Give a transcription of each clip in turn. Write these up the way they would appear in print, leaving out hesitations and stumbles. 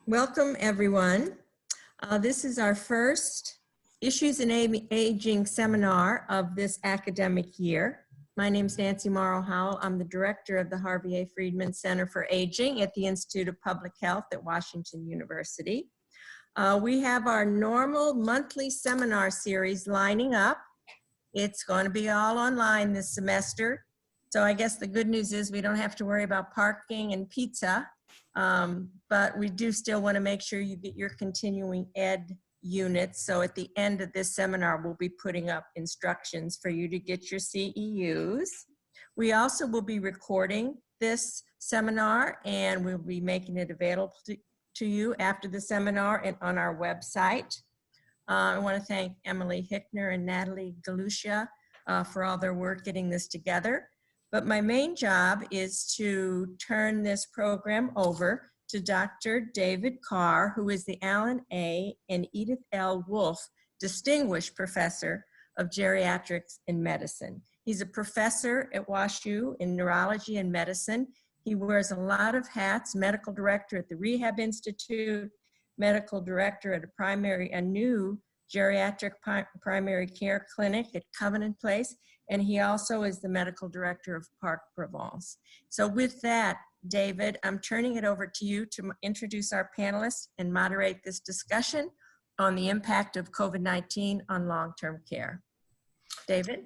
Welcome, everyone. This is our first Issues in Aging seminar of this academic year. My name is Nancy Morrow Howell. I'm the director of the Harvey A. Friedman Center for Aging at the Institute of Public Health at Washington University. We have our normal monthly seminar series lining up. It's going to be all online this semester. So I guess the good news is we don't have to worry about parking and pizza. But we do still want to make sure you get your continuing ed units. So at the end of this seminar, we'll be putting up instructions for you to get your CEUs. We also will be recording this seminar and we'll be making it available to you after the seminar and on our website. I want to thank Emily Hickner and Natalie Galusha for all their work getting this together. But my main job is to turn this program over to Dr. David Carr, who is the Alan A. and Edith L. Wolfe Distinguished Professor of Geriatrics in Medicine. He's a professor at WashU in neurology and medicine. He wears a lot of hats: medical director at the Rehab Institute, medical director at a new geriatric primary care clinic at Covenant Place, and he also is the medical director of Parc Provence. So with that, David, I'm turning it over to you to introduce our panelists and moderate this discussion on the impact of COVID-19 on long-term care. David?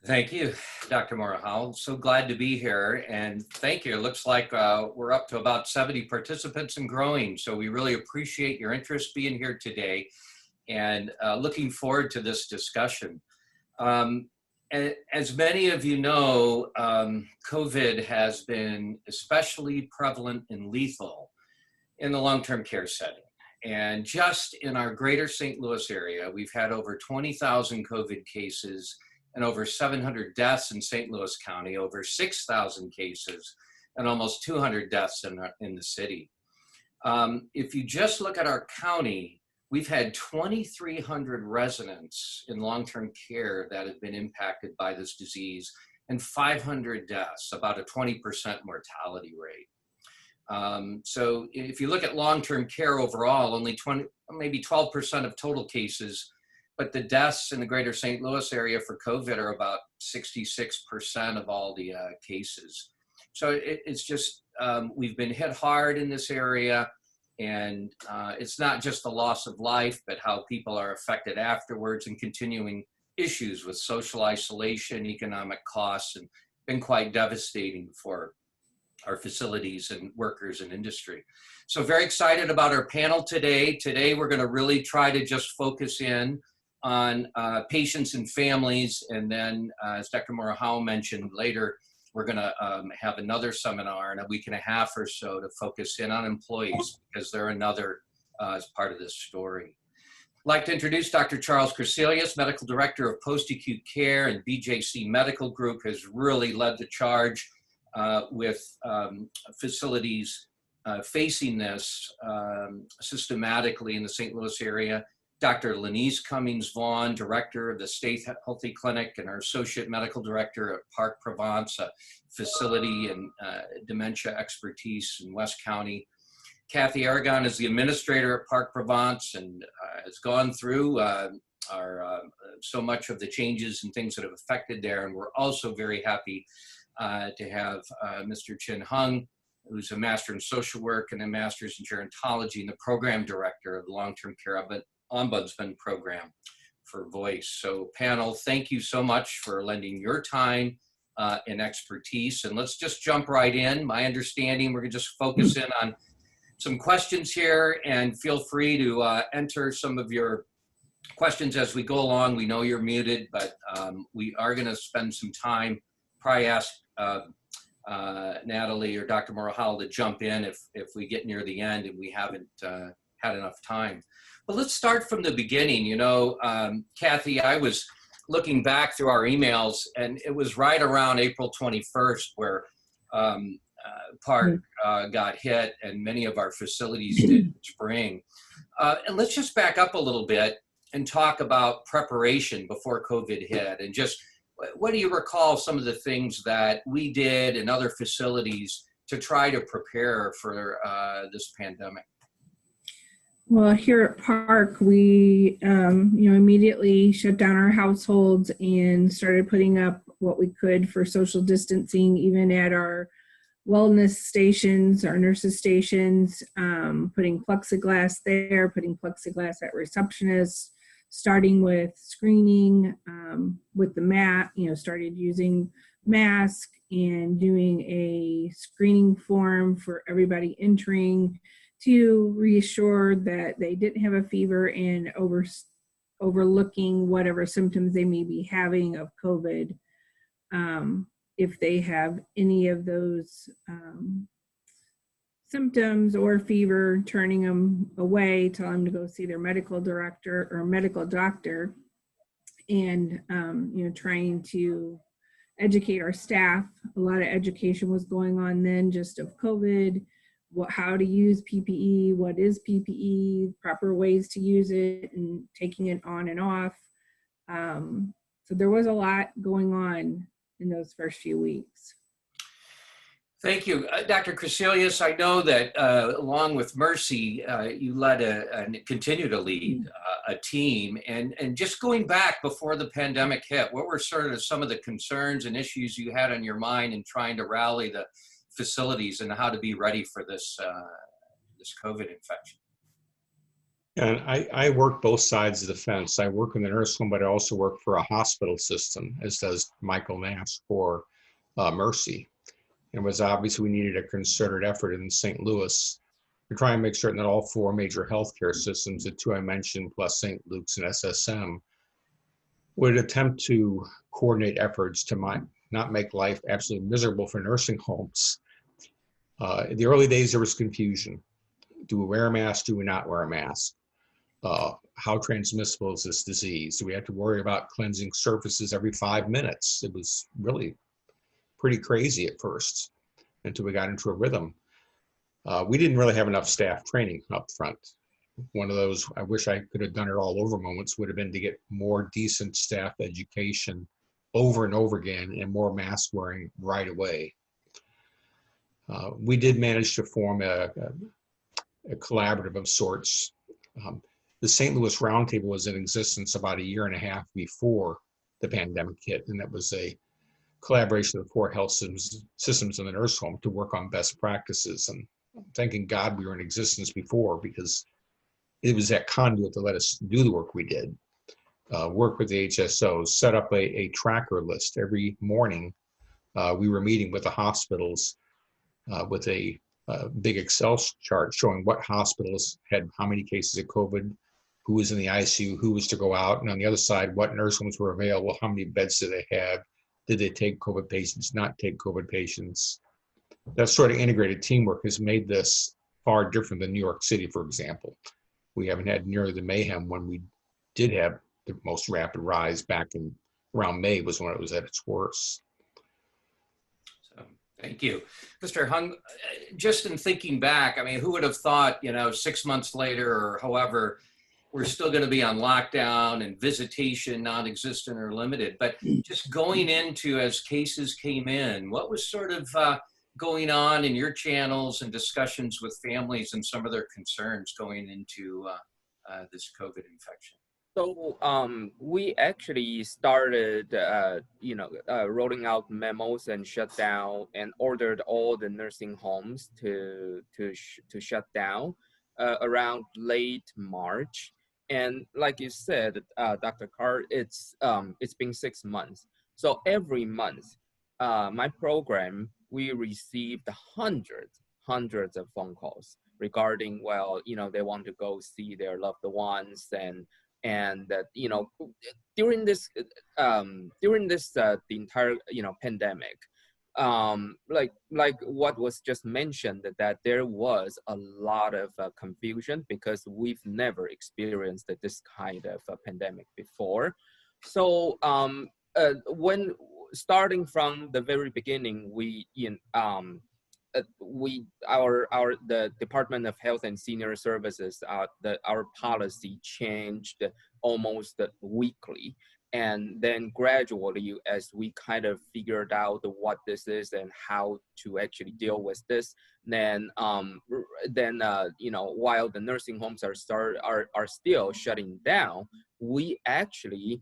Thank you, Dr. Morrow Howell. So glad to be here, and thank you. It looks like we're up to about 70 participants and growing, so we really appreciate your interest being here today and looking forward to this discussion. As many of you know, COVID has been especially prevalent and lethal in the long-term care setting. And just in our greater St. Louis area, we've had over 20,000 COVID cases and over 700 deaths in St. Louis County, over 6,000 cases, and almost 200 deaths in the city. If you just look at our county, we've had 2,300 residents in long-term care that have been impacted by this disease and 500 deaths, about a 20% mortality rate. So if you look at long-term care overall, only maybe 12% of total cases, but the deaths in the greater St. Louis area for COVID are about 66% of all the cases. So it's just, we've been hit hard in this area. And it's not just the loss of life, but how people are affected afterwards and continuing issues with social isolation, economic costs, and been quite devastating for our facilities and workers and industry. So very excited about our panel today. Today, we're going to really try to just focus in on patients and families. And then, as Dr. Morrow Howell mentioned later, we're going to have another seminar in a week and a half or so to focus in on employees because they're another as part of this story. I'd like to introduce Dr. Charles Crecelius, Medical Director of Post-Acute Care and BJC Medical Group, has really led the charge with facilities facing this systematically in the St. Louis area. Dr. Lenise Cummings Vaughn, Director of the State Healthy Clinic and our Associate Medical Director at Parc Provence, a facility and dementia expertise in West County. Kathy Aragon is the Administrator at Parc Provence and has gone through so much of the changes and things that have affected there. And we're also very happy to have Mr. Chin Hung, who's a Master in Social Work and a Master's in Gerontology and the Program Director of the Long-Term Care Ombudsman Program for Voice. So panel, thank you so much for lending your time and expertise. And let's just jump right in. My understanding, we're gonna just focus in on some questions here and feel free to enter some of your questions as we go along. We know you're muted, but we are gonna spend some time, probably ask Natalie or Dr. Morrow Howell to jump in if we get near the end and we haven't had enough time. But let's start from the beginning. You know, Kathy, I was looking back through our emails, and it was right around April 21st where Parc got hit, and many of our facilities did in spring. And let's just back up a little bit and talk about preparation before COVID hit, and just what do you recall some of the things that we did in other facilities to try to prepare for this pandemic? Well, here at Park, we, immediately shut down our households and started putting up what we could for social distancing, even at our wellness stations, our nurses stations, putting plexiglass there, putting plexiglass at receptionists, starting with screening with the mat, started using mask and doing a screening form for everybody entering to reassure that they didn't have a fever and overlooking whatever symptoms they may be having of COVID. If they have any of those symptoms or fever, turning them away, tell them to go see their medical director or medical doctor, and trying to educate our staff. A lot of education was going on then, just of COVID, how to use PPE, what is PPE, proper ways to use it, and taking it on and off. So there was a lot going on in those first few weeks. Thank you. Dr. Crecelius, I know that along with Mercy, you led and continue to lead a team. And just going back before the pandemic hit, what were sort of some of the concerns and issues you had on your mind in trying to rally the facilities and how to be ready for this, this COVID infection? And I work both sides of the fence. I work in the nurse home, but I also work for a hospital system, as does Michael Nash for Mercy. It was obvious we needed a concerted effort in St. Louis to try and make certain that all four major healthcare systems, the two I mentioned, plus St. Luke's and SSM, would attempt to coordinate efforts to not make life absolutely miserable for nursing homes. In the early days, there was confusion. Do we wear a mask? Do we not wear a mask? How transmissible is this disease? Do we have to worry about cleansing surfaces every 5 minutes? It was really pretty crazy at first until we got into a rhythm. We didn't really have enough staff training up front. One of those, I wish I could have done it all over moments, would have been to get more decent staff education over and over again and more mask wearing right away. We did manage to form a collaborative of sorts. The St. Louis Roundtable was in existence about 1.5 years before the pandemic hit, and that was a collaboration of the four health systems in the nurse home to work on best practices. And thanking God we were in existence before, because it was that conduit to let us do the work we did. Work with the HSOs, set up a tracker list every morning. We were meeting with the hospitals with a big Excel chart showing what hospitals had how many cases of COVID, who was in the ICU, who was to go out, and on the other side, what nurse homes were available, how many beds did they have, did they take COVID patients, not take COVID patients. That sort of integrated teamwork has made this far different than New York City, for example. We haven't had nearly the mayhem when we did have the most rapid rise back in around May was when it was at its worst. Thank you. Mr. Hung, just in thinking back, I mean, who would have thought, 6 months later or however, we're still going to be on lockdown and visitation non-existent or limited, but just going into as cases came in, what was sort of going on in your channels and discussions with families and some of their concerns going into this COVID infection? So we actually started, rolling out memos and shut down and ordered all the nursing homes to shut down around late March. And like you said, Dr. Carr, it's been 6 months. So every month, my program, we received hundreds of phone calls regarding, they want to go see their loved ones and that during this the entire pandemic, like what was just mentioned, that there was a lot of confusion because we've never experienced this kind of a pandemic before. So when starting from the very beginning, the Department of Health and Senior Services, our policy changed almost weekly, And then gradually, as we kind of figured out what this is and how to actually deal with this, then while the nursing homes are still shutting down, we actually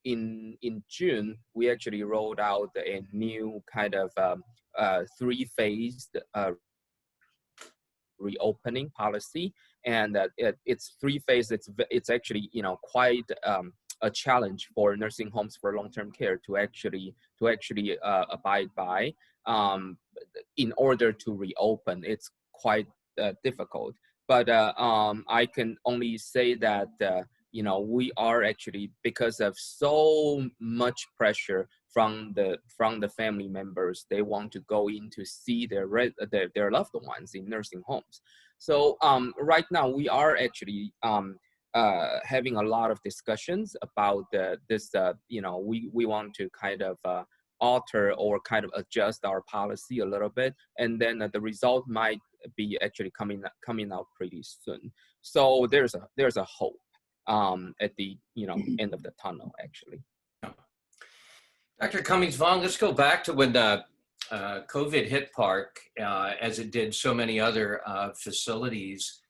in June we actually rolled out a new kind of three-phased reopening policy, and it's three-phase. It's actually quite a challenge for nursing homes for long-term care to actually abide by in order to reopen. It's quite difficult, but I can only say that we are actually, because of so much pressure from the family members, they want to go in to see their loved ones in nursing homes. So right now we are actually having a lot of discussions about this. We want to kind of alter or kind of adjust our policy a little bit, and then the result might be actually coming out pretty soon. So there's a hope at the end of the tunnel, actually. Dr. Cummings-Vong, let's go back to when COVID hit Park, as it did so many other facilities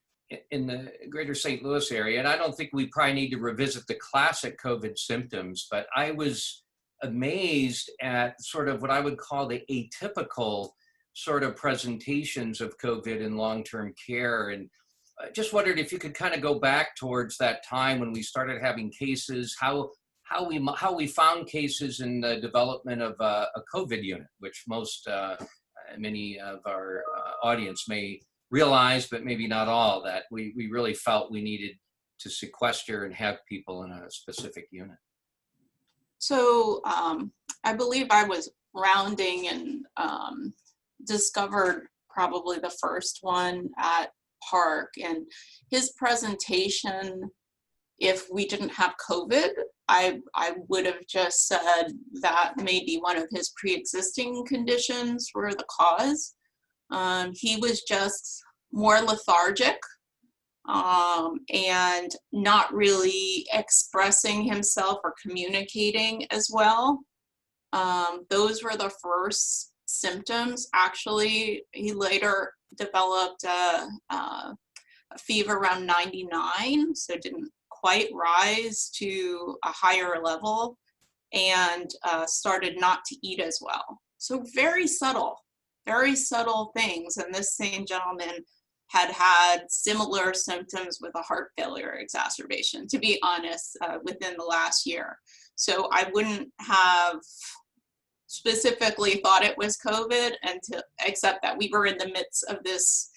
in the greater St. Louis area. And I don't think we probably need to revisit the classic COVID symptoms, but I was amazed at sort of what I would call the atypical sort of presentations of COVID in long-term care. And I just wondered if you could kind of go back towards that time when we started having cases, how we found cases in the development of a COVID unit, which many of our audience may realize, but maybe not all, that we really felt we needed to sequester and have people in a specific unit. So I believe I was rounding and discovered probably the first one at Park, and his presentation, if we didn't have COVID, I would have just said that maybe one of his pre-existing conditions were the cause. He was just more lethargic and not really expressing himself or communicating as well. Those were the first symptoms. Actually, he later developed a fever around 99, so didn't quite rise to a higher level, and started not to eat as well. So very subtle things. And this same gentleman had similar symptoms with a heart failure exacerbation, to be honest, within the last year. So I wouldn't have specifically thought it was COVID except that we were in the midst of this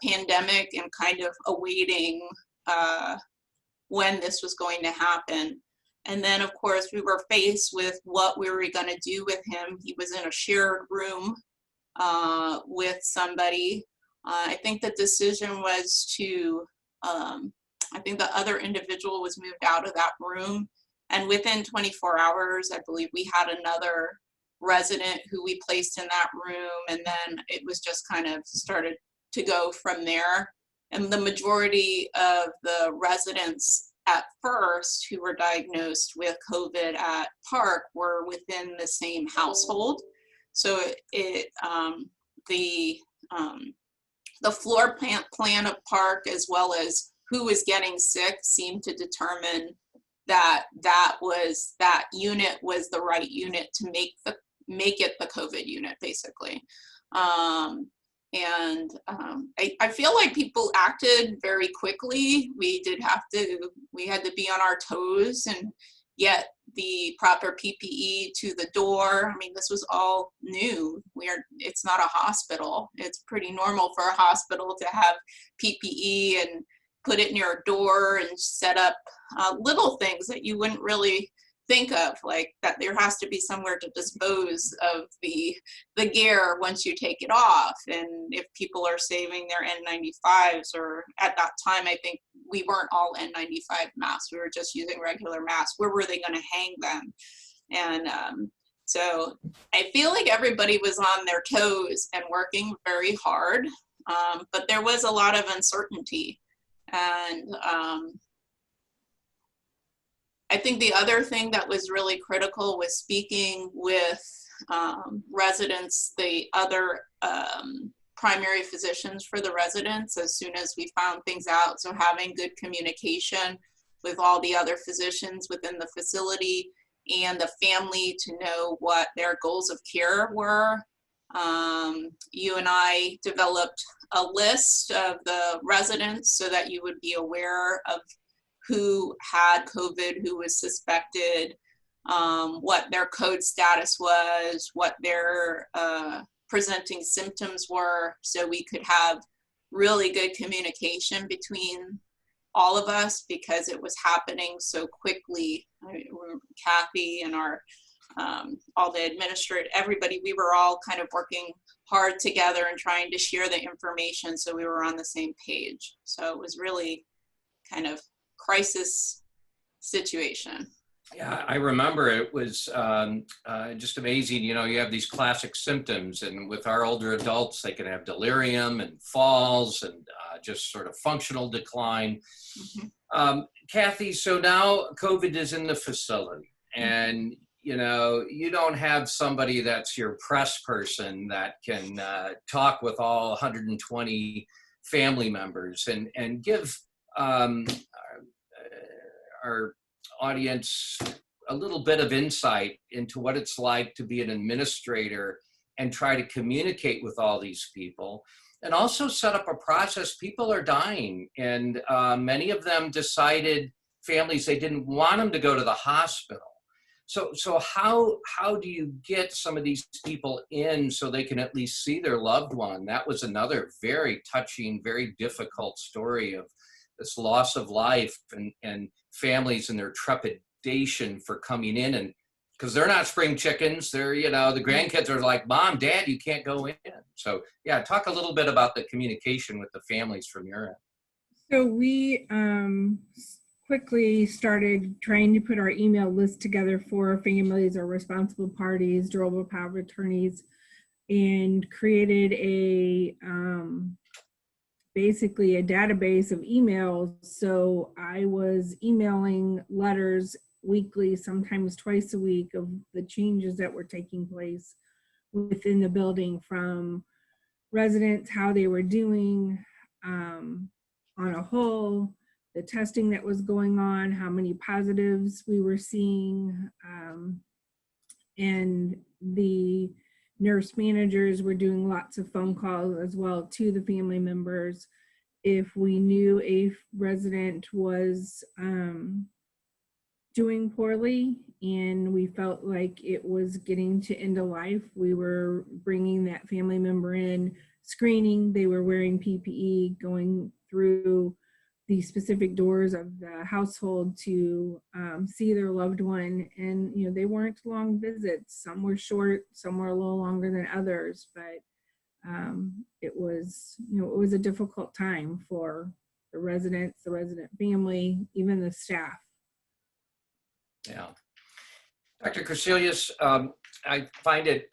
pandemic and kind of awaiting when this was going to happen. And then, of course, we were faced with what we were going to do with him. He was in a shared room with somebody. I think the decision was I think the other individual was moved out of that room. And within 24 hours, I believe we had another resident who we placed in that room. And then it was just kind of started to go from there. And the majority of the residents at first who were diagnosed with COVID at Park were within the same household. So the floor plan of Park, as well as who was getting sick, seemed to determine that unit was the right unit to make it the COVID unit, basically. I feel like people acted very quickly. We had to be on our toes and get the proper PPE to the door. I mean, this was all new. It's not a hospital. It's pretty normal for a hospital to have PPE and put it near a door and set up little things that you wouldn't really think of, like that there has to be somewhere to dispose of the gear once you take it off. And if people are saving their N95s, or at that time, I think we weren't all N95 masks, we were just using regular masks, where were they going to hang them? And so I feel like everybody was on their toes and working very hard, but there was a lot of uncertainty. And I think the other thing that was really critical was speaking with residents, the other primary physicians for the residents as soon as we found things out. So having good communication with all the other physicians within the facility and the family to know what their goals of care were. You and I developed a list of the residents so that you would be aware of who had COVID, who was suspected, what their code status was, what their presenting symptoms were, so we could have really good communication between all of us because it was happening so quickly. I remember Kathy and our all the administrators, everybody, we were all kind of working hard together and trying to share the information so we were on the same page. So it was really kind of crisis situation. Yeah, I remember it was just amazing. You know, you have these classic symptoms, and with our older adults, they can have delirium and falls and just sort of functional decline. Mm-hmm. Kathy, so now COVID is in the facility, and you know, you don't have somebody that's your press person that can talk with all 120 family members and give our audience a little bit of insight into what it's like to be an administrator and try to communicate with all these people, and also set up a process. People are dying, and many of them decided, families, they didn't want them to go to the hospital. So how do you get some of these people in so they can at least see their loved one? That was another very touching, very difficult story of this loss of life and families and their trepidation for coming in, and because they're not spring chickens, they're, you know, the grandkids are like, Mom, Dad, you can't go in. So yeah, talk a little bit about the communication with the families from your end. So we quickly started trying to put our email list together for families or responsible parties, durable power of attorneys, and created a basically a database of emails. So I was emailing letters weekly, sometimes twice a week, of the changes that were taking place within the building, from residents, how they were doing on a whole, the testing that was going on, how many positives we were seeing, and the nurse managers were doing lots of phone calls as well to the family members. If we knew a resident was doing poorly and we felt like it was getting to end of life, we were bringing that family member in, screening. They were wearing PPE, going through the specific doors of the household to see their loved one. And, you know, they weren't long visits. Some were short, some were a little longer than others, but it was, you know, it was a difficult time for the residents, the resident family, even the staff. Yeah. Dr. Crecelius, I find it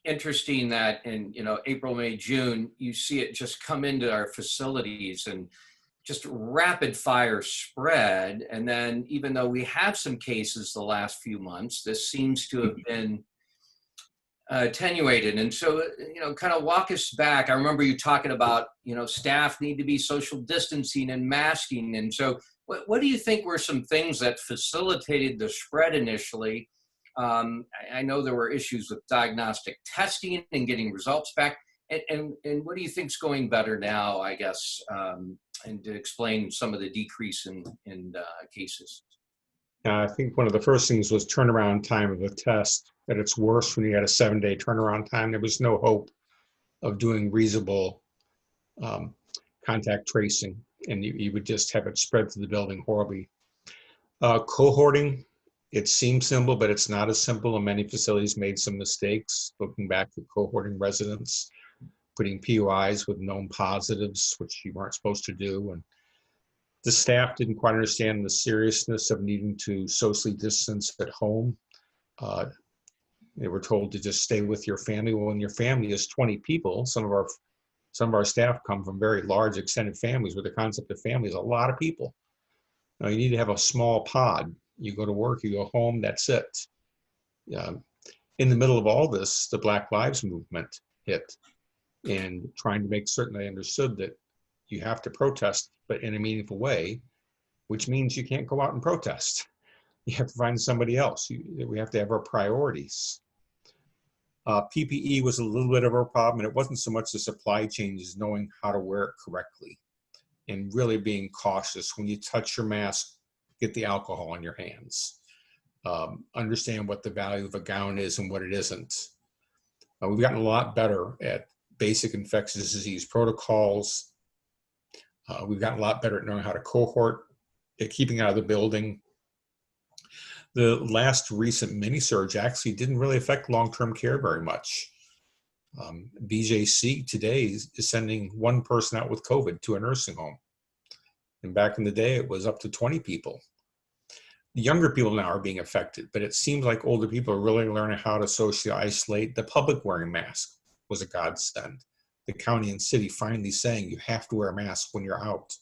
interesting that in, you know, April, May, June, you see it just come into our facilities and just rapid fire spread. And then even though we have some cases the last few months, this seems to have been attenuated. And so, you know, kind of walk us back. I remember you talking about, you know, staff need to be social distancing and masking. And so what do you think were some things that facilitated the spread initially? I know there were issues with diagnostic testing and getting results back. And what do you think is going better now, I guess, and to explain some of the decrease in cases? I think one of the first things was turnaround time of the test, that it's worse when you had a 7-day turnaround time. There was no hope of doing reasonable contact tracing, and you would just have it spread through the building horribly. Cohorting, it seems simple, but it's not as simple, and many facilities made some mistakes looking back at cohorting residents, putting POIs with known positives, which you weren't supposed to do. And the staff didn't quite understand the seriousness of needing to socially distance at home. They were told to just stay with your family. Well, when your family is 20 people, some of our staff come from very large extended families where the concept of family is a lot of people. Now, you need to have a small pod You go to work, you go home, that's it. In the middle of all this, the Black Lives Movement hit, and trying to make certain they understood that you have to protest, but in a meaningful way, which means you can't go out and protest. You have to find somebody else. We have to have our priorities. PPE was a little bit of a problem, and it wasn't so much the supply chain as knowing how to wear it correctly and really being cautious. When you touch your mask, get the alcohol on your hands. Understand what the value of a gown is and what it isn't. We've gotten a lot better at basic infectious disease protocols. We've gotten a lot better at knowing how to cohort, at keeping out of the building. The last recent mini surge actually didn't really affect long-term care very much. BJC today is sending one person out with COVID to a nursing home. And back in the day, it was up to 20 people. The younger people now are being affected, but it seems like older people are really learning how to socially isolate. The public wearing masks was a godsend. The county and city finally saying you have to wear a mask when you're out.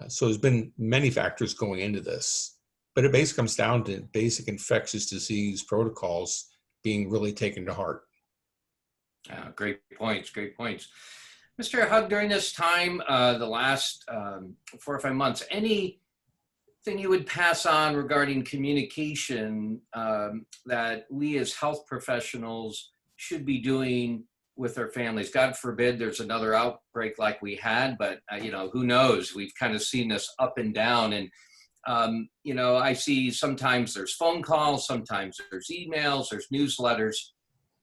So there's been many factors going into this, but it basically comes down to basic infectious disease protocols being really taken to heart. Great points, great points. Mr. Hug, during this time, the last 4 or 5 months, anything you would pass on regarding communication that we as health professionals should be doing with our families? God forbid there's another outbreak like we had, but you know, who knows? We've kind of seen this up and down, and you know, I see sometimes there's phone calls, sometimes there's emails, there's newsletters.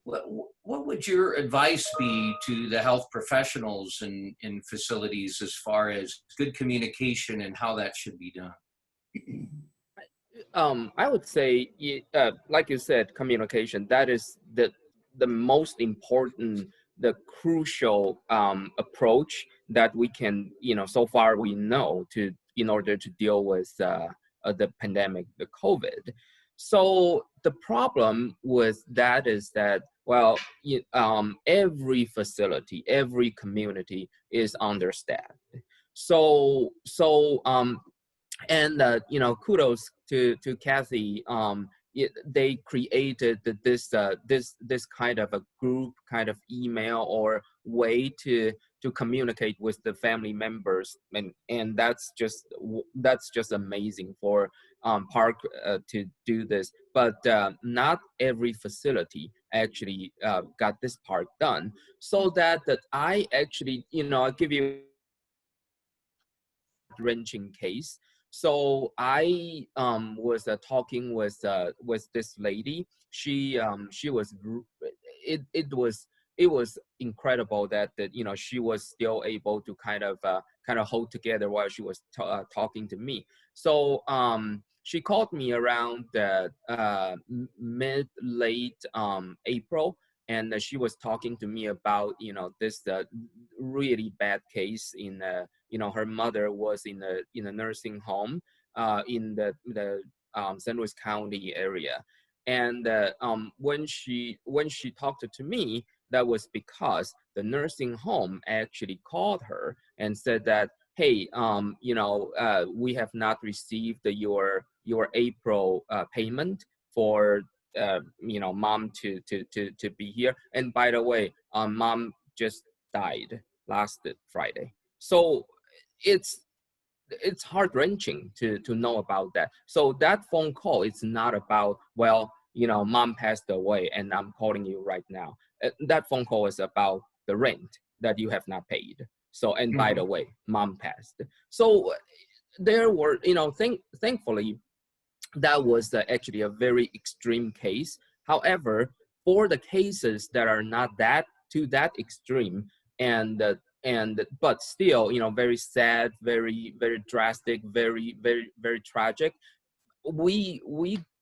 What would your advice be to the health professionals in facilities as far as good communication and how that should be done? I would say, like you said, communication, that is the most important, the crucial approach that we can, you know, so far we know to, in order to deal with the pandemic, the COVID. So the problem with that is that, well, every facility, every community is understaffed. And you know, kudos to Kathy. They created this kind of a group, kind of email or way to communicate with the family members, and that's just amazing for Park to do this. But not every facility actually got this part done. So that I actually, you know, I'll give you a wrenching case. So I was talking with this lady. She was, it was incredible that you know, she was still able to kind of hold together while she was talking to me. So she called me around late April, and she was talking to me about, you know, this really bad case in you know, her mother was in a nursing home in the St. Louis County area, and when she talked to me, that was because the nursing home actually called her and said that, hey, you know, we have not received your April payment for you know, mom to be here, and by the way, mom just died last Friday. So it's heart-wrenching to know about that. So that phone call, it's not about, well, you know, mom passed away and I'm calling you right now. That phone call is about the rent that you have not paid. So, and by the way, mom passed. So there were, you know, thankfully, that was actually a very extreme case. However, for the cases that are not that extreme, but still, you know, very sad, very drastic, very tragic, we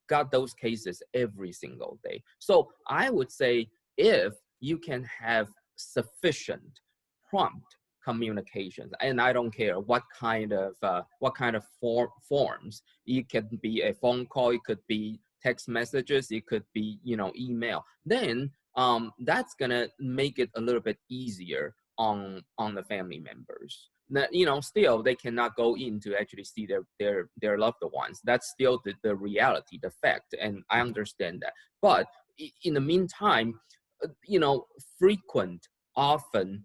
got those cases every single day. So I would say, if you can have sufficient prompt communications, and I don't care what kind of forms, it could be a phone call, it could be text messages, it could be, you know, email, then that's gonna make it a little bit easier on the family members. still they cannot go in to actually see their loved ones. That's still the reality, the fact, and I understand that. But in the meantime, frequent, often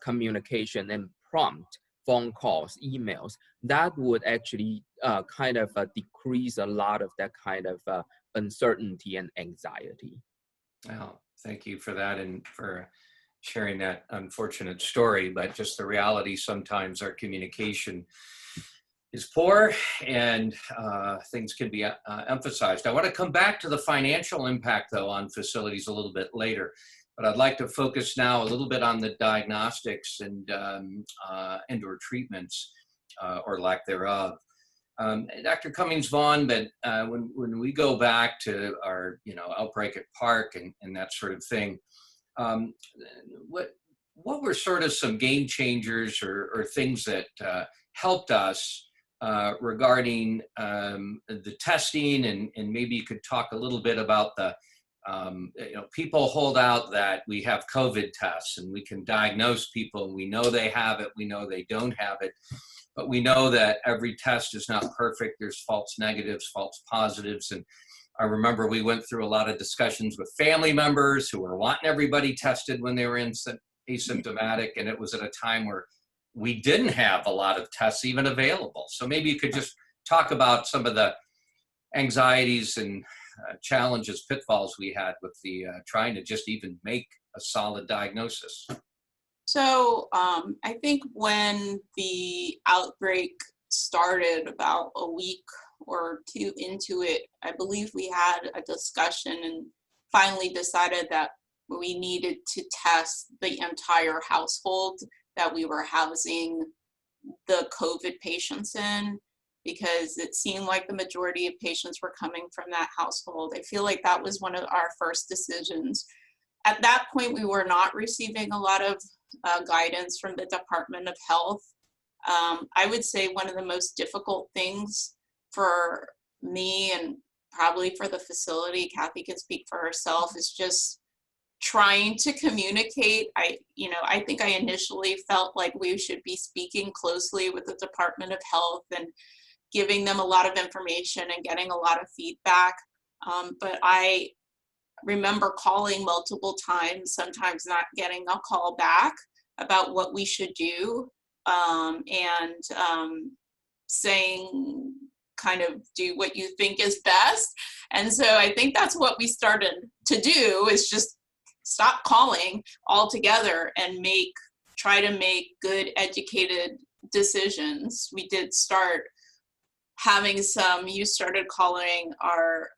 communication and prompt phone calls, emails, that would actually kind of decrease a lot of that kind of uncertainty and anxiety. Well, thank you for that and for sharing that unfortunate story, but just the reality, sometimes our communication is poor and things can be emphasized. I want to come back to the financial impact, though, on facilities a little bit later, but I'd like to focus now a little bit on the diagnostics and or treatments or lack thereof. Dr. Cummings-Vaughn, but when we go back to our outbreak at Park and that sort of thing, what were sort of some game changers or things that helped us regarding the testing, and maybe you could talk a little bit about the people hold out that we have COVID tests and we can diagnose people and we know they have it, we know they don't have it, but we know that every test is not perfect. There's false negatives, false positives. And I remember we went through a lot of discussions with family members who were wanting everybody tested when they were asymptomatic. And it was at a time where we didn't have a lot of tests even available. So maybe you could just talk about some of the anxieties and challenges, pitfalls we had with the trying to just even make a solid diagnosis. So I think when the outbreak started, about a week or two into it, I believe we had a discussion and finally decided that we needed to test the entire household that we were housing the COVID patients in, because it seemed like the majority of patients were coming from that household. I feel like that was one of our first decisions. At that point, we were not receiving a lot of guidance from the Department of Health. I would say one of the most difficult things for me, and probably for the facility, Kathy can speak for herself, is just trying to communicate. I think I initially felt like we should be speaking closely with the Department of Health and giving them a lot of information and getting a lot of feedback. But I remember calling multiple times, sometimes not getting a call back about what we should do, and saying, kind of do what you think is best. And so I think that's what we started to do, is just stop calling altogether and try to make good, educated decisions. We did start having you started calling our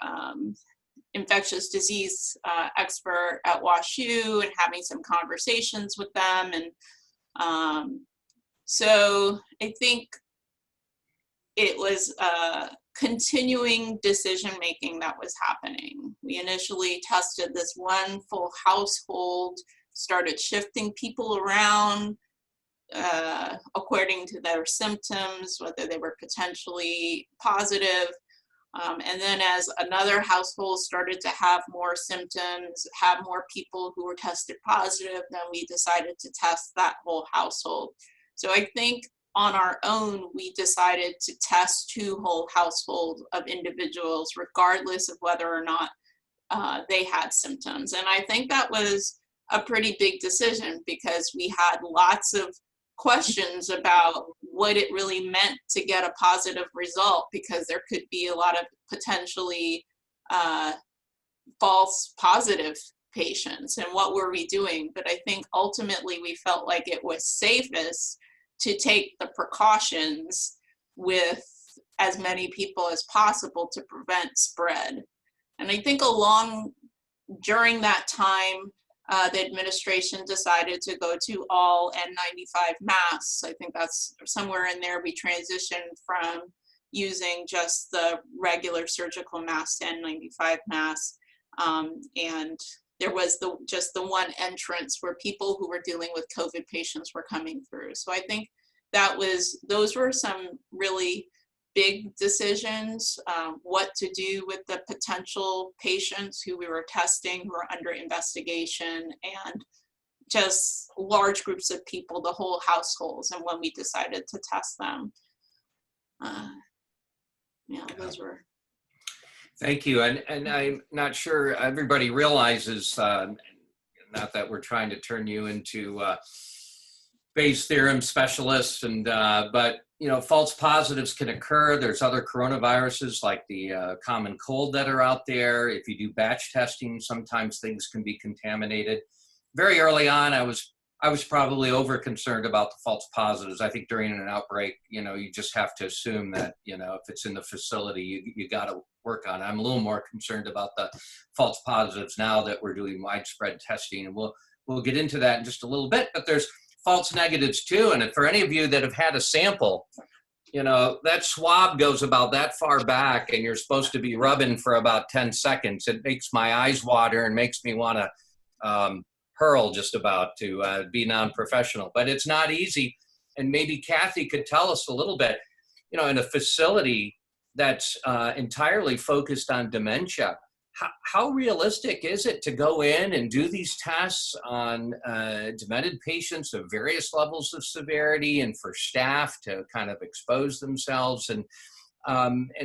infectious disease expert at WashU and having some conversations with them. And so I think it was continuing decision-making that was happening. We initially tested this one full household, started shifting people around according to their symptoms, whether they were potentially positive. And then as another household started to have more symptoms, have more people who were tested positive, then we decided to test that whole household. So I think on our own, we decided to test 2 whole households of individuals, regardless of whether or not they had symptoms. And I think that was a pretty big decision, because we had lots of questions about what it really meant to get a positive result, because there could be a lot of potentially false positive patients, and what were we doing? But I think ultimately we felt like it was safest to take the precautions with as many people as possible to prevent spread. And I think during that time, the administration decided to go to all N95 masks. I think that's somewhere in there. We transitioned from using just the regular surgical mask to N95 masks. And there was just the one entrance where people who were dealing with COVID patients were coming through. So I think those were some really big decisions, what to do with the potential patients who we were testing, who were under investigation, and just large groups of people, the whole households, and when we decided to test them. Yeah, those were. Thank you. And I'm not sure everybody realizes, not that we're trying to turn you into Bayes theorem specialists, and but you know, false positives can occur. There's other coronaviruses like the common cold that are out there. If you do batch testing, sometimes things can be contaminated. Very early on, I was probably over concerned about the false positives. I think during an outbreak, you know, you just have to assume that, you know, if it's in the facility, you got to work on it. I'm a little more concerned about the false positives now that we're doing widespread testing, and we'll get into that in just a little bit. But there's false negatives too, and for any of you that have had a sample, you know, that swab goes about that far back, and you're supposed to be rubbing for about 10 seconds. It makes my eyes water and makes me want to hurl just about to be non-professional, but it's not easy. And maybe Kathy could tell us a little bit, you know, in a facility that's entirely focused on dementia, how realistic is it to go in and do these tests on demented patients of various levels of severity, and for staff to kind of expose themselves, and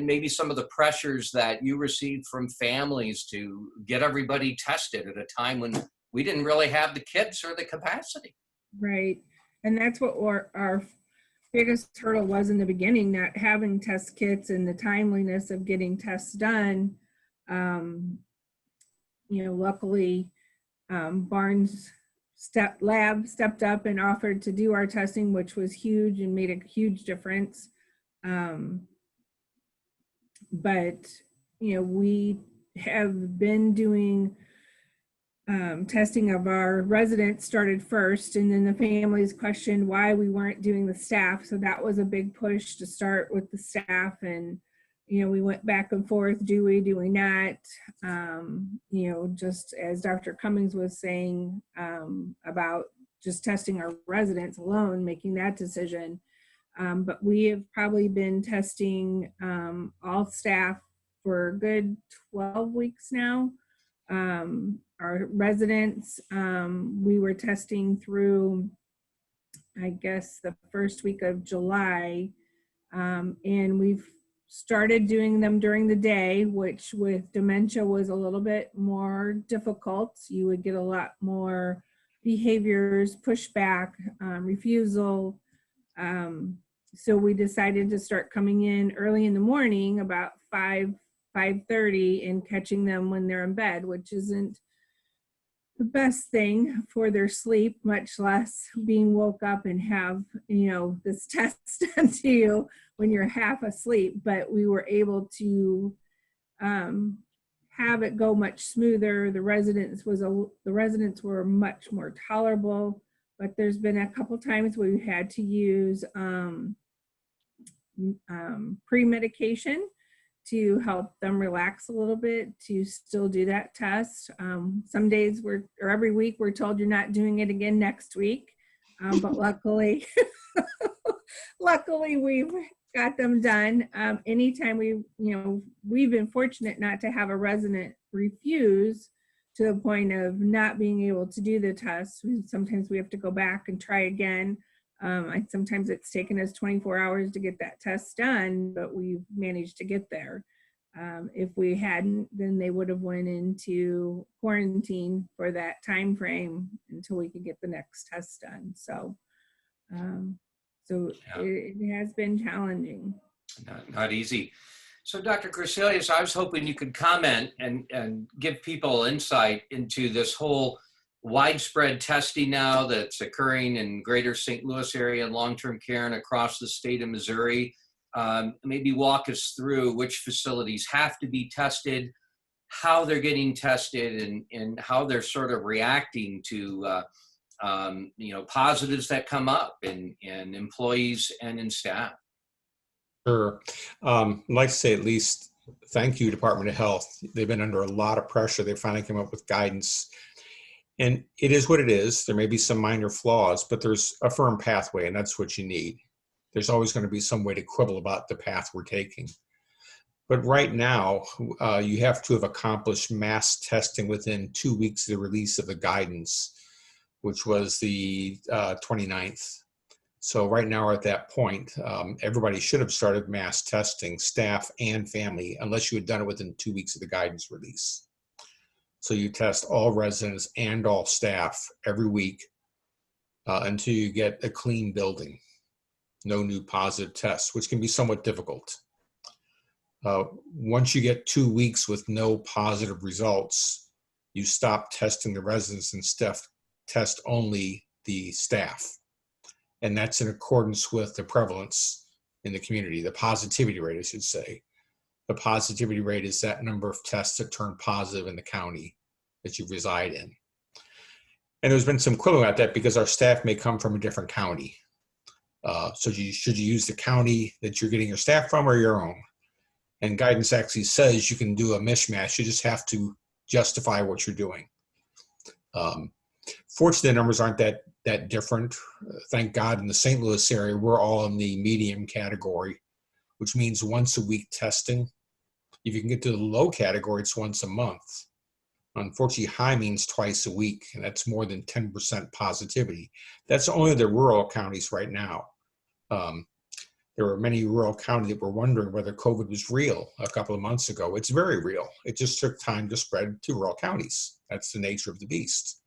maybe some of the pressures that you received from families to get everybody tested at a time when we didn't really have the kits or the capacity? Right. And that's what our biggest hurdle was in the beginning, not having test kits and the timeliness of getting tests done. You know, luckily, Barnes Lab stepped up and offered to do our testing, which was huge and made a huge difference. But, you know, we have been doing testing of our residents started first, and then the families questioned why we weren't doing the staff. So that was a big push to start with the staff, and you know, we went back and forth, do we not? You know, just as Dr. Cummings was saying about just testing our residents alone, making that decision. But we have probably been testing all staff for a good 12 weeks now. Our residents, we were testing through, I guess, the first week of July, and we've started doing them during the day, which with dementia was a little bit more difficult. You would get a lot more behaviors, pushback, refusal. So we decided to start coming in early in the morning, about 5:30, and catching them when they're in bed, which isn't the best thing for their sleep, much less being woke up and have, you know, this test done to you when you're half asleep. But we were able to have it go much smoother. The residents were much more tolerable, but there's been a couple times where we had to use pre-medication to help them relax a little bit to still do that test. Some days or every week we're told you're not doing it again next week. But luckily, we've got them done. Anytime we've been fortunate not to have a resident refuse to the point of not being able to do the test. Sometimes we have to go back and try again. Sometimes it's taken us 24 hours to get that test done, but we've managed to get there. If we hadn't, then they would have went into quarantine for that time frame until we could get the next test done. So, it has been challenging. Not easy. So Dr. Griselius, I was hoping you could comment and give people insight into this whole widespread testing now that's occurring in greater St. Louis area and long-term care and across the state of Missouri. Maybe walk us through which facilities have to be tested, how they're getting tested, and how they're sort of reacting to positives that come up in employees and in staff. Sure. I'd like to say at least thank you, Department of Health. They've been under a lot of pressure. They finally came up with guidance. And it is what it is. There may be some minor flaws, but there's a firm pathway, and that's what you need. There's always going to be some way to quibble about the path we're taking. But right now, you have to have accomplished mass testing within 2 weeks of the release of the guidance. which was the 29th. So right now we're at that point. Everybody should have started mass testing, staff and family, unless you had done it within 2 weeks of the guidance release. So you test all residents and all staff every week until you get a clean building. No new positive tests, which can be somewhat difficult. Once you get 2 weeks with no positive results, you stop testing the residents and test only the staff. And that's in accordance with the prevalence in the community, the positivity rate, I should say. The positivity rate is that number of tests that turn positive in the county that you reside in. And there's been some quibbling about that because our staff may come from a different county. So should you use the county that you're getting your staff from or your own? And guidance actually says you can do a mishmash. You just have to justify what you're doing. Fortunately, the numbers aren't that different. Thank God in the St. Louis area, we're all in the medium category, which means once a week testing. If you can get to the low category, it's once a month. Unfortunately, high means twice a week, and that's more than 10% positivity. That's only the rural counties right now. There were many rural counties that were wondering whether COVID was real a couple of months ago. It's very real. It just took time to spread to rural counties. That's the nature of the beast.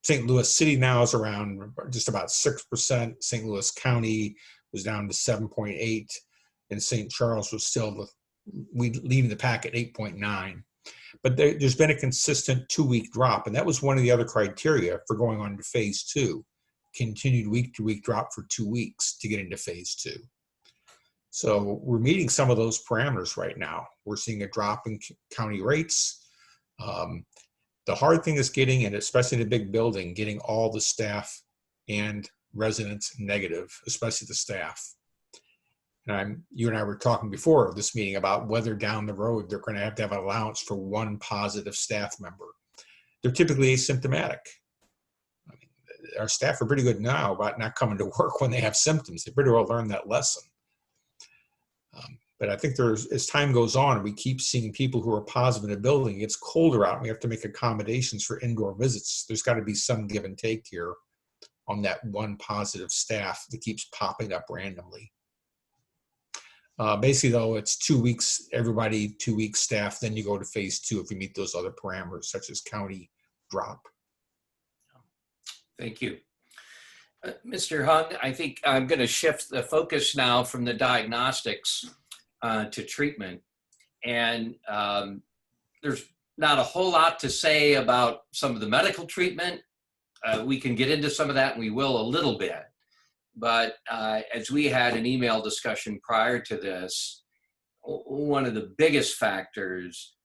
St. Louis City now is around just about 6%. St. Louis County was down to 7.8, and St. Charles was still leading the pack at 8.9. But there's been a consistent 2-week drop, and that was one of the other criteria for going on to phase 2. Continued week-to-week drop for 2 weeks to get into phase 2. So we're meeting some of those parameters right now. We're seeing a drop in county rates. The hard thing is getting, and especially in a big building, getting all the staff and residents negative, especially the staff. And you and I were talking before this meeting about whether down the road they're going to have an allowance for one positive staff member. They're typically asymptomatic. I mean, our staff are pretty good now about not coming to work when they have symptoms. They pretty well learned that lesson. But I think as time goes on, we keep seeing people who are positive in a building. It gets colder out, and we have to make accommodations for indoor visits. There's got to be some give and take here on that one positive staff that keeps popping up randomly. Basically, though, it's 2 weeks, everybody, 2 weeks staff, then you go to phase 2 if you meet those other parameters, such as county drop. Thank you. Mr. Hung, I think I'm going to shift the focus now from the diagnostics to treatment. And there's not a whole lot to say about some of the medical treatment. We can get into some of that, and we will a little bit. But as we had an email discussion prior to this, one of the biggest factors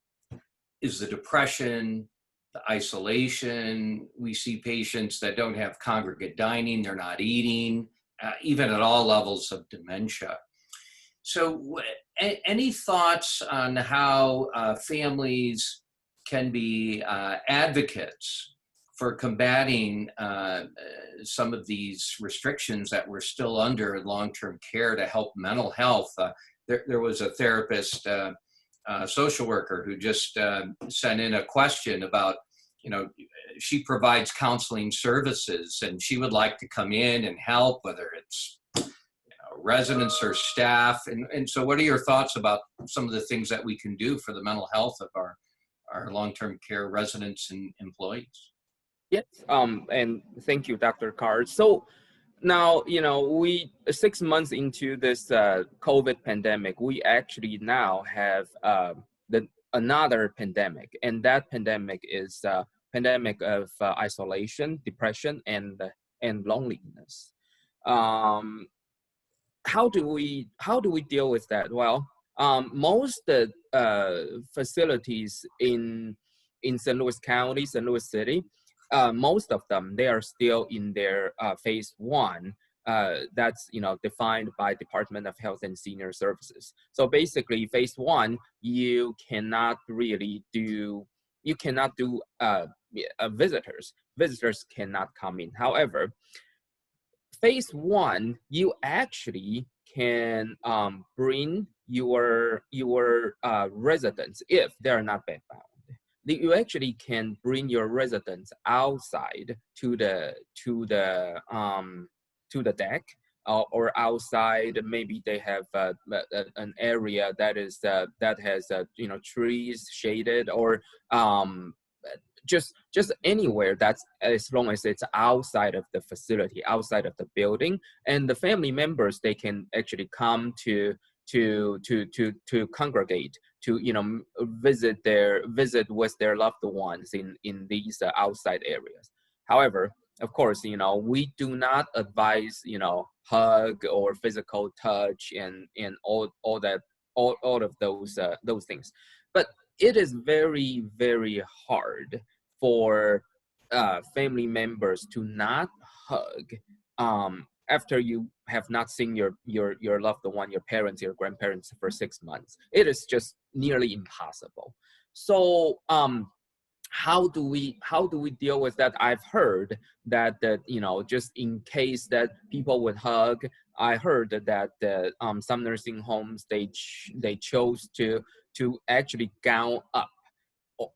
is the depression, the isolation. We see patients that don't have congregate dining, they're not eating, even at all levels of dementia. So any thoughts on how families can be advocates for combating some of these restrictions that we're still under in long-term care to help mental health? There was a therapist, social worker who just sent in a question about, she provides counseling services and she would like to come in and help, whether it's residents or staff. And so what are your thoughts about some of the things that we can do for the mental health of our long-term care residents and employees? Yes, and thank you, Dr. Carr. So now, we 6 months into this COVID pandemic, we actually now have another pandemic, and that pandemic is pandemic of isolation, depression, and loneliness. How do we deal with that? Well, most facilities in St. Louis County, St. Louis City, most of them, they are still in their phase 1. That's defined by Department of Health and Senior Services. So basically, phase 1, you cannot do visitors. Visitors cannot come in. However, phase 1, you actually can bring your residents if they are not bedbound. you actually can bring your residents outside to the deck, or outside. Maybe they have an area that is that has trees shaded, or just anywhere, that's as long as it's outside of the facility, outside of the building, and the family members, they can actually come to congregate, to visit with their loved ones in these outside areas. However, of course, we do not advise hug or physical touch and all that, all of those things. But it is very, very hard for family members to not hug after you have not seen your loved one, your parents, your grandparents for 6 months. It is just nearly impossible. So how do we deal with that? I've heard that just in case that people would hug, I heard that some nursing homes, they chose to actually gown up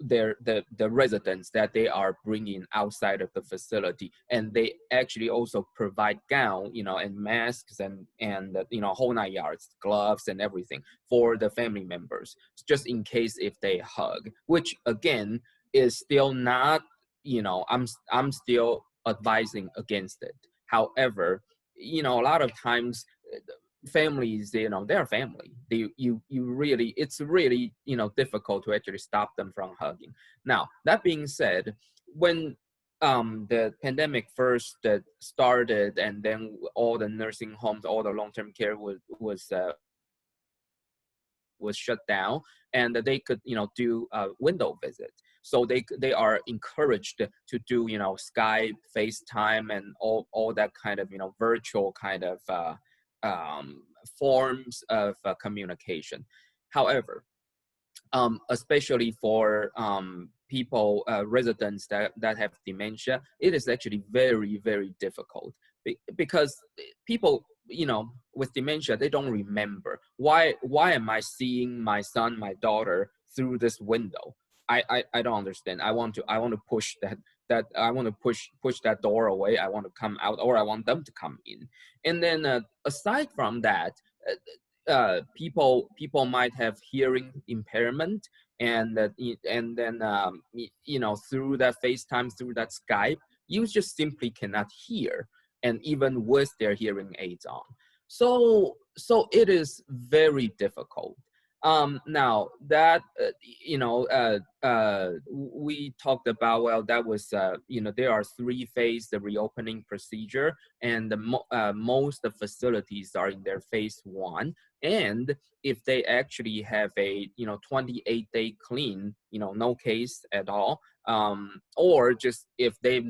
the residents that they are bringing outside of the facility, and they actually also provide gown, and masks and whole 9 yards, gloves and everything for the family members, just in case if they hug, which again is still not, I'm still advising against it. However, a lot of times families, they are family. You really, it's really difficult to actually stop them from hugging. Now, that being said, when the pandemic first started, and then all the nursing homes, all the long-term care was shut down, and they could do a window visit. So they are encouraged to do Skype, FaceTime, and all that kind of virtual kind of forms of communication. However, especially for people, residents that have dementia, it is actually very, very difficult, because people with dementia, they don't remember why am I seeing my son, my daughter through this window. I don't understand. I want to push that I want to push that door away. I want to come out, or I want them to come in. And then aside from that, people might have hearing impairment, and then through that FaceTime, through that Skype, you just simply cannot hear, and even with their hearing aids on. So it is very difficult. Now that we talked about, well, that was there are 3 phase the reopening procedure, and most of the facilities are in their phase 1. And if they actually have a 28-day clean, no case at all, or just if they've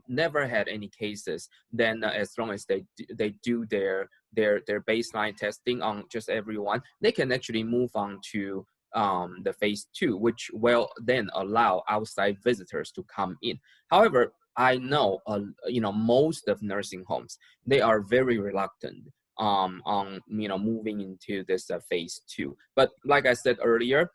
never had any cases, then as long as they do their baseline testing on just everyone, they can actually move on to the phase 2, which will then allow outside visitors to come in. However, I know most of nursing homes, they are very reluctant on moving into this phase 2. But like I said earlier,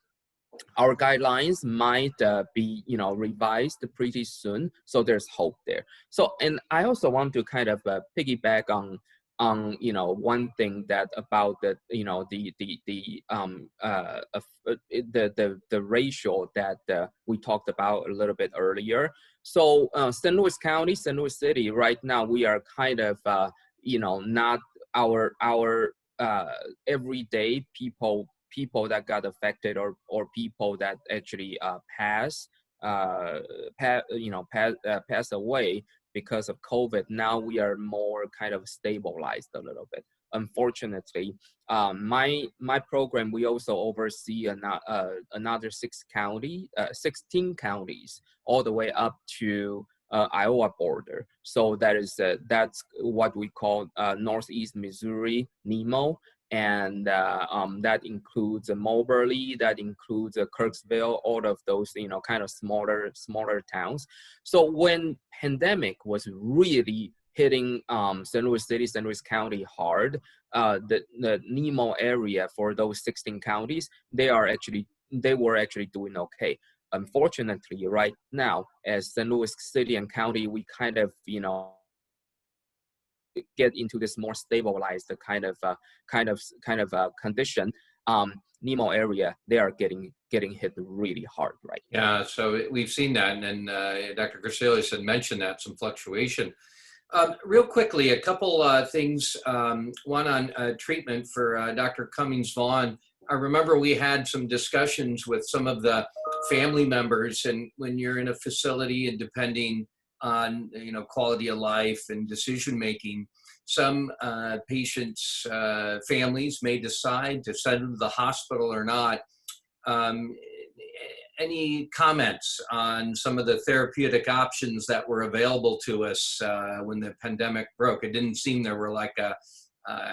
our guidelines might be revised pretty soon, so there's hope there. So, and I also want to kind of piggyback on one thing that about the the ratio that we talked about a little bit earlier. So St. Louis County, St. Louis City, right now we are kind of not our everyday people that got affected, or people that actually pass away because of COVID. Now we are more kind of stabilized a little bit. Unfortunately, my program, we also oversee another 16 counties, all the way up to Iowa border. So that's what we call Northeast Missouri, NEMO. And that includes Moberly, that includes Kirksville, all of those kind of smaller towns. So when pandemic was really hitting St. Louis City, St. Louis County hard, the NEMO area for those 16 counties, they were actually doing okay. unfortunately, right now, as St. Louis City and County, we kind of, get into this more stabilized kind of condition. Nemo area, they are getting hit really hard right now. Yeah, so we've seen that, and Dr. Griselius had mentioned that, some fluctuation. Real quickly, a couple things, one on treatment for Dr. Cummings-Vaughn. I remember we had some discussions with some of the family members, and when you're in a facility and depending on quality of life and decision making, some patients' families may decide to send them to the hospital or not. Any comments on some of the therapeutic options that were available to us when the pandemic broke? It didn't seem there were like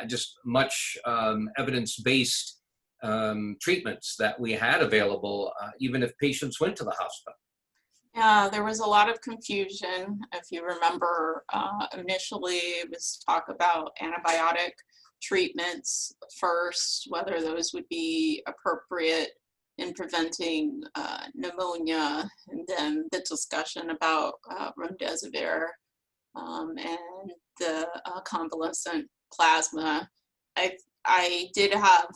just much evidence-based treatments that we had available, even if patients went to the hospital. Yeah, there was a lot of confusion. If you remember, initially it was talk about antibiotic treatments first, whether those would be appropriate in preventing pneumonia, and then the discussion about remdesivir and the convalescent plasma. I did have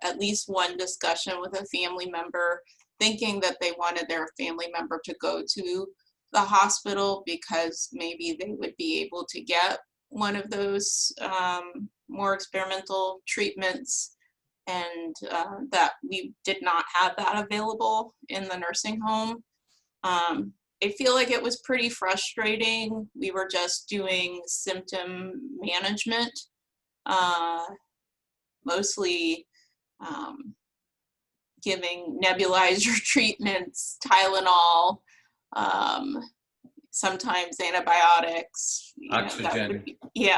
at least one discussion with a family member thinking that they wanted their family member to go to the hospital because maybe they would be able to get one of those more experimental treatments, and that we did not have that available in the nursing home. I feel like it was pretty frustrating. We were just doing symptom management, mostly giving nebulizer treatments, Tylenol, sometimes antibiotics. Oxygen.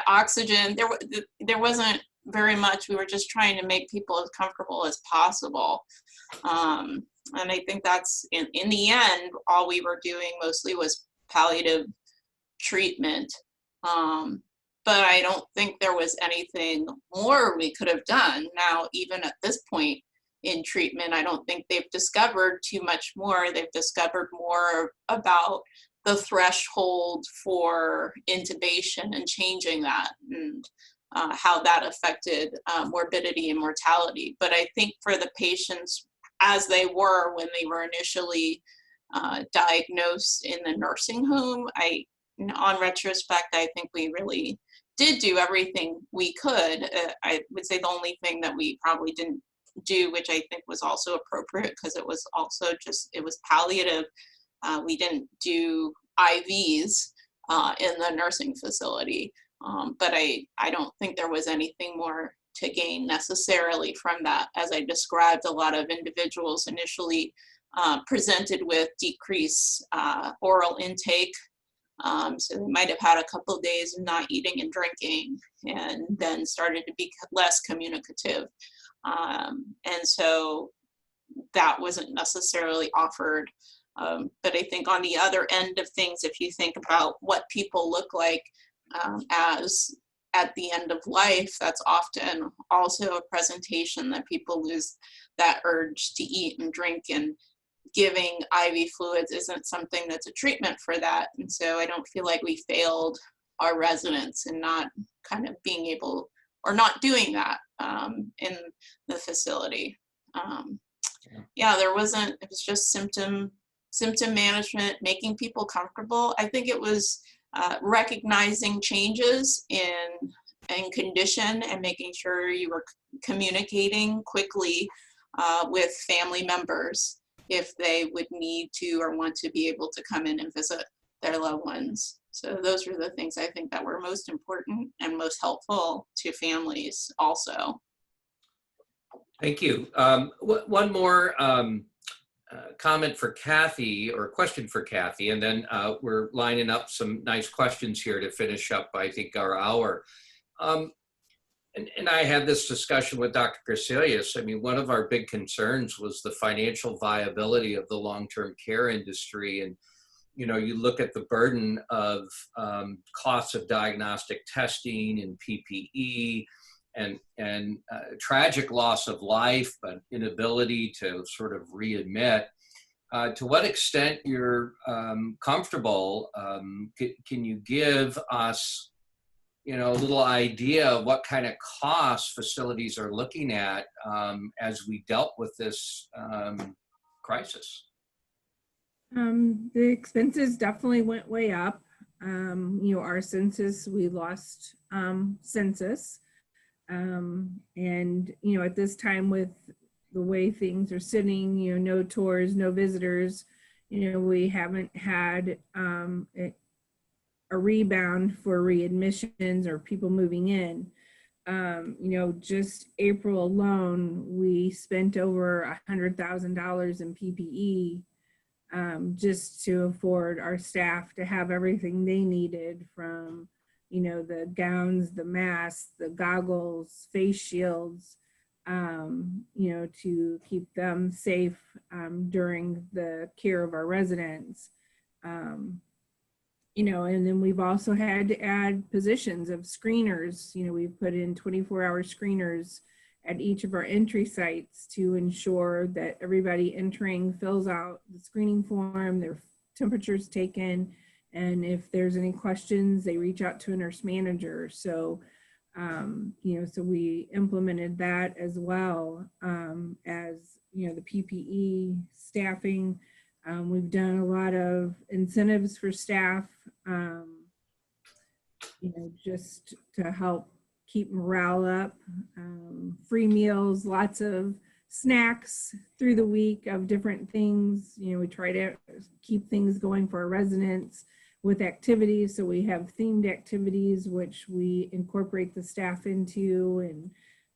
Oxygen. There wasn't very much. We were just trying to make people as comfortable as possible. And I think that's, in the end, all we were doing mostly was palliative treatment. But I don't think there was anything more we could have done. Now, even at this point in treatment, I don't think they've discovered too much more. They've discovered more about the threshold for intubation and changing that, and how that affected morbidity and mortality. But I think for the patients as they were when they were initially diagnosed in the nursing home, on retrospect, I think we really did do everything we could. I would say the only thing that we probably didn't do, which I think was also appropriate because it was also it was palliative. We didn't do IVs in the nursing facility, but I don't think there was anything more to gain necessarily from that. As I described, a lot of individuals initially presented with decreased oral intake. So they might have had a couple of days of not eating and drinking, and then started to be less communicative. And so that wasn't necessarily offered. But I think on the other end of things, if you think about what people look like as at the end of life, that's often also a presentation that people lose that urge to eat and drink, and giving IV fluids isn't something that's a treatment for that. And so I don't feel like we failed our residents in not kind of being able, or not doing that in the facility. There wasn't, it was just symptom management, making people comfortable. I think it was recognizing changes in condition and making sure you were communicating quickly with family members if they would need to or want to be able to come in and visit their loved ones. So those were the things I think that were most important and most helpful to families also. Thank you. One more comment for Kathy, or question for Kathy, and then we're lining up some nice questions here to finish up, I think, our hour. And I had this discussion with Dr. Griselius. I mean, one of our big concerns was the financial viability of the long-term care industry. And, you look at the burden of costs of diagnostic testing and PPE and tragic loss of life, but inability to sort of readmit. To what extent you're comfortable, can you give us, a little idea of what kind of costs facilities are looking at as we dealt with this crisis? The expenses definitely went way up. Our census, we lost census. And, at this time with the way things are sitting, no tours, no visitors, we haven't had a rebound for readmissions or people moving in. Just April alone, we spent over $100,000 in PPE just to afford our staff to have everything they needed, from, the gowns, the masks, the goggles, face shields, to keep them safe during the care of our residents. And then we've also had to add positions of screeners. We've put in 24-hour screeners at each of our entry sites to ensure that everybody entering fills out the screening form, their temperature's taken, and if there's any questions, they reach out to a nurse manager. So, so we implemented that as well as, the PPE staffing. We've done a lot of incentives for staff, just to help keep morale up, free meals, lots of snacks through the week of different things. We try to keep things going for our residents with activities. So we have themed activities, which we incorporate the staff into, and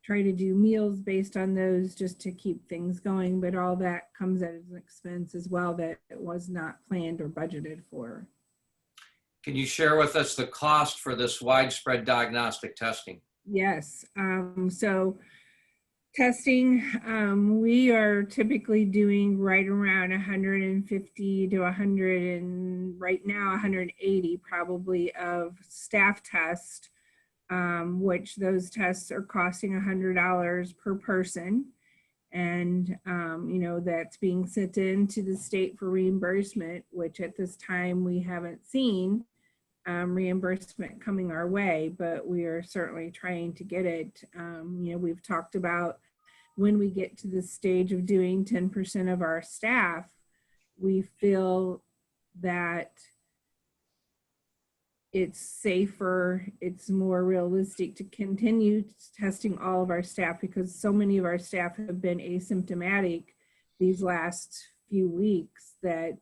try to do meals based on those just to keep things going. But all that comes at an expense as well that it was not planned or budgeted for. Can you share with us the cost for this widespread diagnostic testing? Yes. So testing, we are typically doing right around 150 to 100, and right now 180 probably of staff tests, which those tests are costing $100 per person. And, that's being sent into the state for reimbursement, which at this time we haven't seen reimbursement coming our way, but we are certainly trying to get it. We've talked about when we get to the stage of doing 10% of our staff, we feel that it's safer, it's more realistic to continue testing all of our staff, because so many of our staff have been asymptomatic these last few weeks that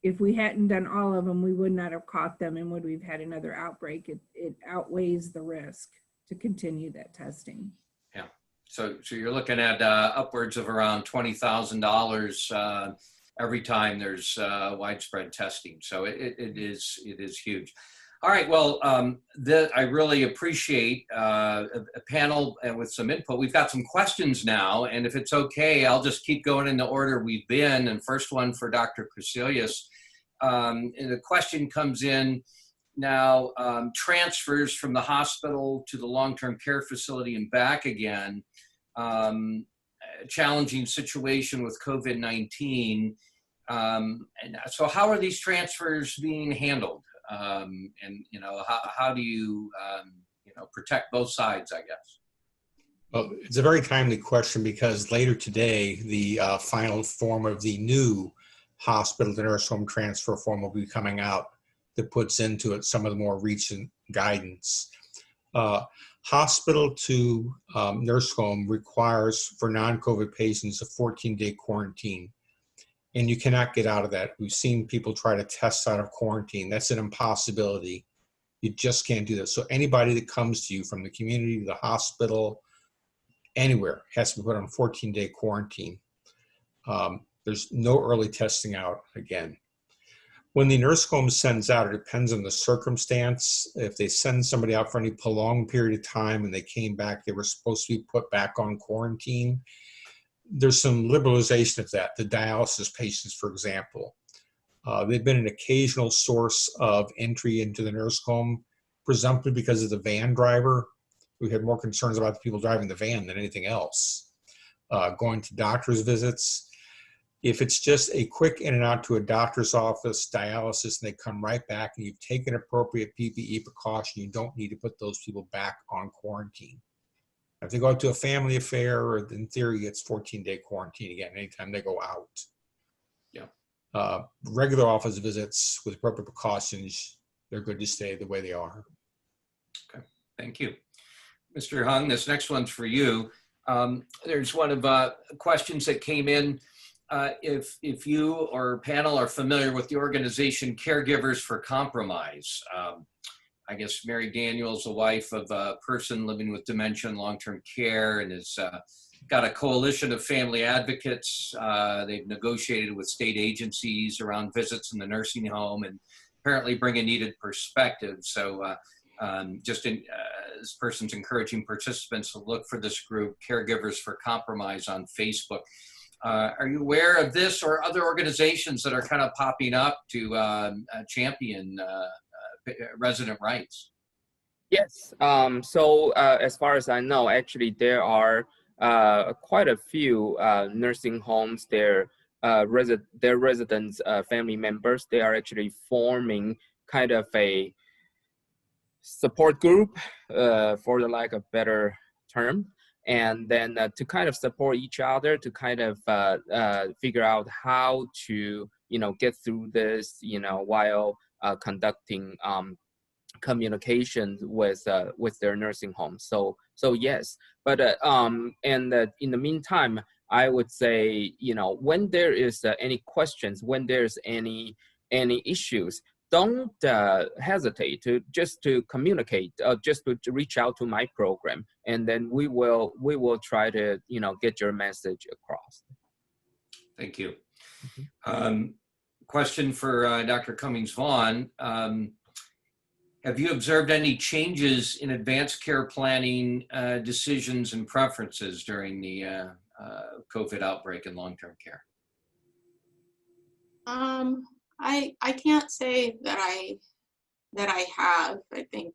if we hadn't done all of them, we would not have caught them, and would we've had another outbreak. It outweighs the risk to continue that testing. Yeah. So you're looking at upwards of around $20,000 every time there's widespread testing. So it is huge. All right. Well, I really appreciate a panel with some input. We've got some questions now, and if it's okay, I'll just keep going in the order we've been. And first one for Dr. Crecelius. And the question comes in now, transfers from the hospital to the long-term care facility and back again, challenging situation with COVID-19. And so how are these transfers being handled? And, how do you, protect both sides, I guess? Well, it's a very timely question, because later today, the final form of the new hospital to nurse home transfer form will be coming out that puts into it some of the more recent guidance. Hospital to nurse home requires for non-COVID patients a 14-day quarantine, and you cannot get out of that. We've seen people try to test out of quarantine. That's an impossibility. You just can't do that. So anybody that comes to you from the community to the hospital, anywhere, has to be put on 14-day quarantine. There's no early testing out again. When the nurse home sends out, it depends on the circumstance. If they send somebody out for any prolonged period of time and they came back, they were supposed to be put back on quarantine. There's some liberalization of that. The dialysis patients, for example, they've been an occasional source of entry into the nurse home, presumptively because of the van driver. We had more concerns about the people driving the van than anything else. Going to doctor's visits. If it's just a quick in and out to a doctor's office, dialysis, and they come right back and you've taken appropriate PPE precaution, you don't need to put those people back on quarantine. If they go out to a family affair, or in theory, it's 14-day quarantine again, anytime they go out. Yeah. Regular office visits with appropriate precautions, they're good to stay the way they are. Okay, thank you. Mr. Hung, this next one's for you. There's one of questions that came in. If you or panel are familiar with the organization Caregivers for Compromise. I guess Mary Daniels, the wife of a person living with dementia and long-term care, and has got a coalition of family advocates. They've negotiated with state agencies around visits in the nursing home and apparently bring a needed perspective. So this person's encouraging participants to look for this group, Caregivers for Compromise, on Facebook. Are you aware of this or other organizations that are kind of popping up to champion resident rights? Yes. So as far as I know, actually there are quite a few nursing homes. Their residents, family members, they are actually forming kind of a support group, for the lack of better term, and then to kind of support each other, to kind of figure out how to get through this while conducting communication with their nursing homes. So yes, but in the meantime, I would say when there is any questions, when there's any issues, don't hesitate to communicate, just to reach out to my program, and then we will try to get your message across. Thank you. Question for Dr. Cummings-Vaughn. Have you observed any changes in advanced care planning decisions and preferences during the COVID outbreak in long-term care? I can't say that I have. I think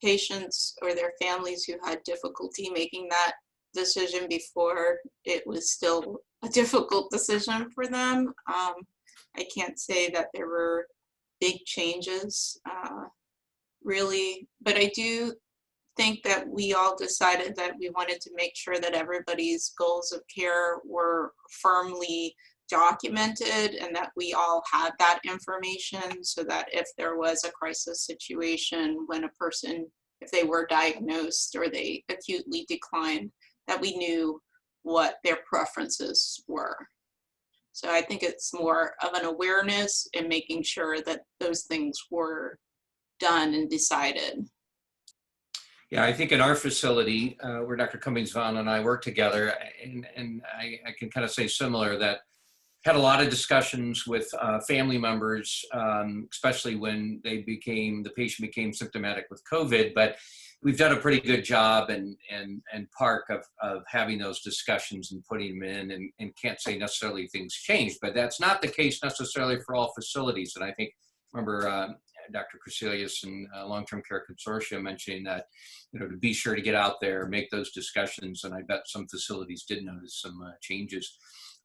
patients or their families who had difficulty making that decision before, it was still a difficult decision for them. I can't say that there were big changes, really, but I do think that we all decided that we wanted to make sure that everybody's goals of care were firmly documented and that we all had that information, so that if there was a crisis situation when a person, if they were diagnosed or they acutely declined, that we knew what their preferences were. So I think it's more of an awareness and making sure that those things were done and decided. Yeah, I think in our facility, where Dr. Cummings-Vaughn and I work together, and I can kind of say similar, that had a lot of discussions with family members, especially when the patient became symptomatic with COVID, but we've done a pretty good job in Park of having those discussions and putting them in, and can't say necessarily things changed, but that's not the case necessarily for all facilities. And I think, remember Dr. Crecelius and Long-Term Care Consortium mentioning that, to be sure to get out there, make those discussions, and I bet some facilities did notice some changes.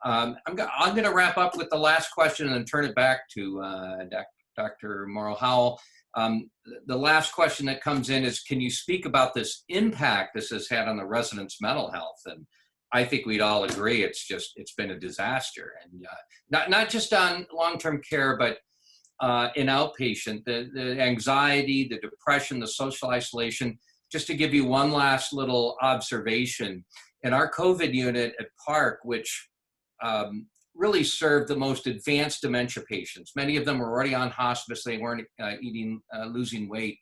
I'm going to wrap up with the last question and then turn it back to Dr. Morrow-Howell. The last question that comes in is, can you speak about this impact this has had on the residents' mental health? And I think we'd all agree it's been a disaster, and not just on long-term care, but in outpatient, the anxiety, the depression, the social isolation. Just to give you one last little observation, in our COVID unit at Park, which really served the most advanced dementia patients. Many of them were already on hospice. They weren't losing weight.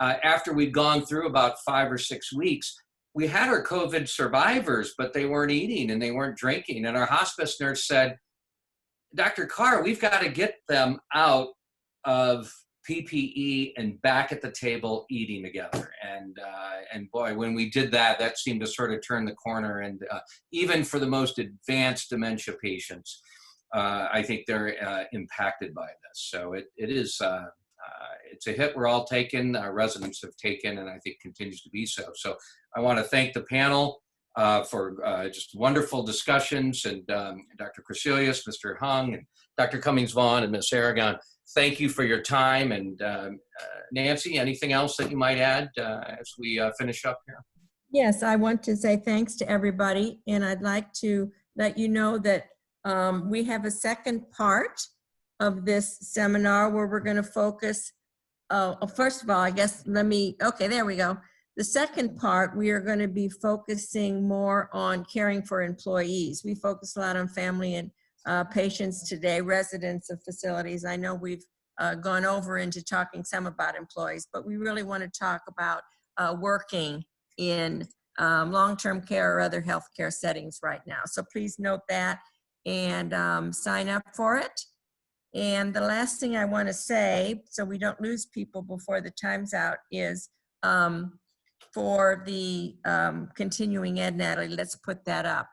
After we'd gone through about 5 or 6 weeks, we had our COVID survivors, but they weren't eating and they weren't drinking. And our hospice nurse said, Dr. Carr, we've got to get them out of PPE and back at the table eating together. And boy, when we did that, that seemed to sort of turn the corner. And even for the most advanced dementia patients, I think they're impacted by this. So it's a hit we're all taking, our residents have taken, and I think continues to be so. So I want to thank the panel. for just wonderful discussions. And Dr. Crecilius, Mr. Hung, and Dr. Cummings-Vaughn, and Ms. Aragon, thank you for your time. And Nancy, anything else that you might add as we finish up here? Yes, I want to say thanks to everybody, and I'd like to let you know that we have a second part of this seminar where we're going to focus. First of all, I guess okay, there we go. The second part, we are going to be focusing more on caring for employees. We focus a lot on family and patients today, residents of facilities. I know we've gone over into talking some about employees, but we really want to talk about working in long-term care or other healthcare settings right now. So please note that and sign up for it. And the last thing I want to say, so we don't lose people before the time's out, is for the continuing ed, Natalie, let's put that up.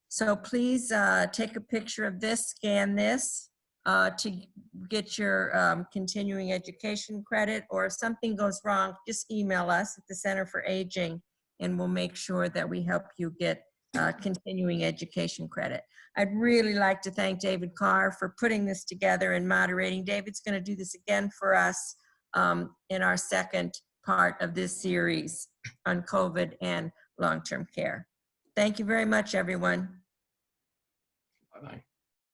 So please take a picture of this, scan this to get your continuing education credit, or if something goes wrong, just email us at the Center for Aging and we'll make sure that we help you get continuing education credit. I'd really like to thank David Carr for putting this together and moderating. David's going to do this again for us in our second part of this series on COVID and long-term care. Thank you very much, everyone. Bye-bye.